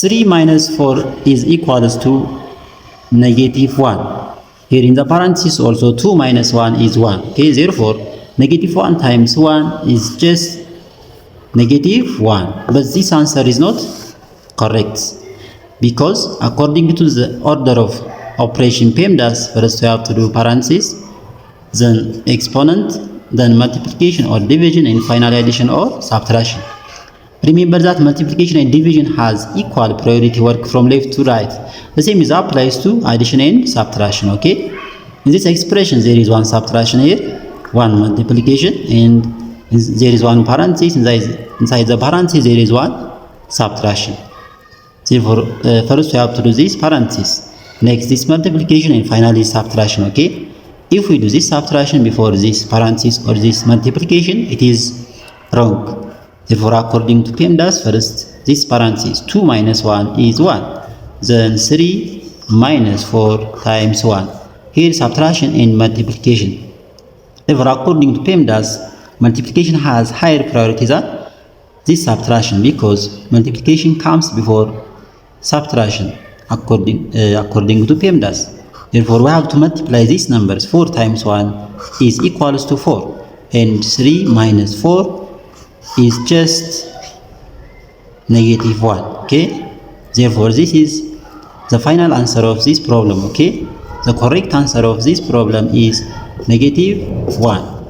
3 minus 4 is equals to negative 1. Here in the parentheses also 2 minus 1 is 1. Okay, therefore negative 1 times 1 is just negative 1. But this answer is not correct, because according to the order of operation PEMDAS, first we have to do parentheses, then exponent, then multiplication or division, and finally addition or subtraction. Remember that multiplication and division has equal priority work from left to right. The same is applies to addition and subtraction. Okay, in this expression there is one subtraction here, one multiplication, and there is one parenthesis. Inside the parenthesis there is one subtraction. Therefore first we have to do this parenthesis, next this multiplication, and finally subtraction. Okay, if we do this subtraction before this parenthesis or this multiplication, it is wrong. Therefore, according to PEMDAS, first this parenthesis 2 minus 1 is 1, then 3 minus 4 times 1. Here subtraction and multiplication. Therefore, according to PEMDAS, multiplication has higher priority than this subtraction, because multiplication comes before subtraction according to PEMDAS. Therefore, we have to multiply these numbers. 4 times 1 is equals to 4, and 3 minus 4 is just negative 1. Okay, therefore this is the final answer of this problem. Okay, the correct answer of this problem is negative 1.